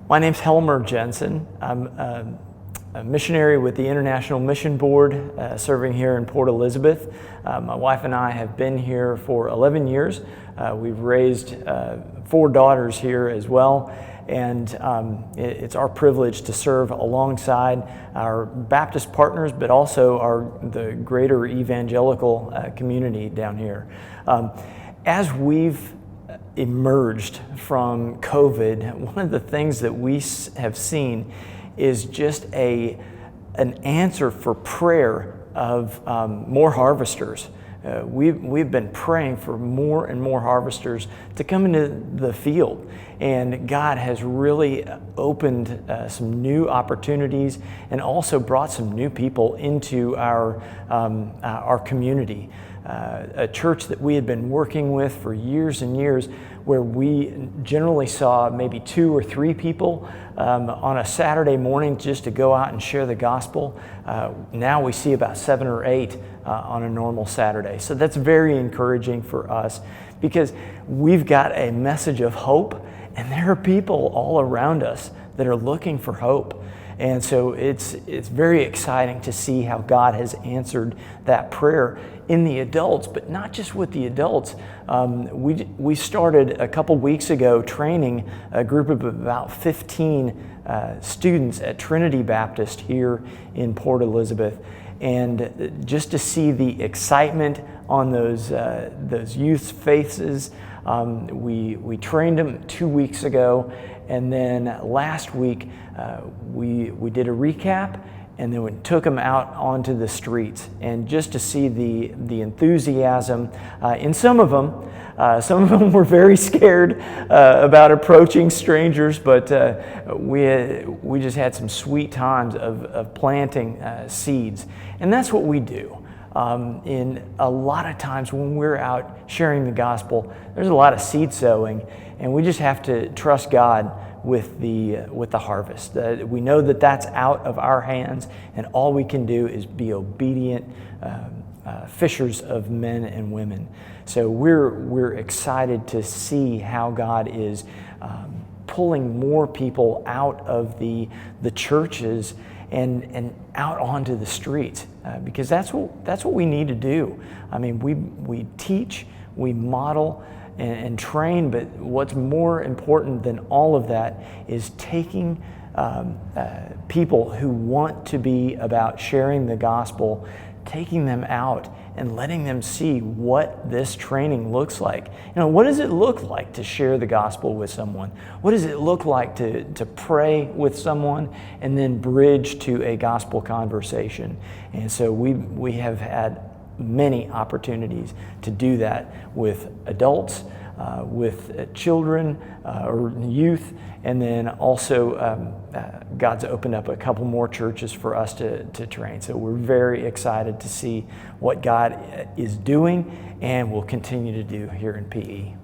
My name's Helmer Jensen. I'm a missionary with the International Mission Board, serving here in Port Elizabeth. My wife and I have been here for 11 years. We've raised 4 daughters here as well, and it's our privilege to serve alongside our Baptist partners, but also the greater evangelical community down here. As we've emerged from COVID, one of the things that we have seen is just an answer for prayer of more harvesters. We've been praying for more and more harvesters to come into the field, and God has really opened some new opportunities and also brought some new people into our community. A church that we had been working with for years and years, where we generally saw maybe 2 or 3 people on a Saturday morning just to go out and share the gospel. Now we see about 7 or 8 on a normal Saturday. So that's very encouraging for us, because we've got a message of hope, and there are people all around us that are looking for hope. And so it's very exciting to see how God has answered that prayer in the adults, but not just with the adults. We started a couple weeks ago training a group of about 15 students at Trinity Baptist here in Port Elizabeth. And just to see the excitement on those youth's faces, we trained them 2 weeks ago, and then last week we did a recap, and then we took them out onto the streets, and just to see the enthusiasm in some of them were very scared about approaching strangers, but we just had some sweet times of planting seeds, and that's what we do. In a lot of times when we're out sharing the gospel, there's a lot of seed sowing, and we just have to trust God with the harvest. We know that that's out of our hands, and all we can do is be obedient fishers of men and women. So we're excited to see how God is pulling more people out of the churches and out onto the streets, because that's what we need to do. I mean, we teach, we model, and train, but what's more important than all of that is taking people who want to be about sharing the gospel, taking them out and letting them see what this training looks like. You know, what does it look like to share the gospel with someone? What does it look like to pray with someone and then bridge to a gospel conversation? And so we have had many opportunities to do that with adults, with children or youth, and then also God's opened up a couple more churches for us to train. So we're very excited to see what God is doing and will continue to do here in PE.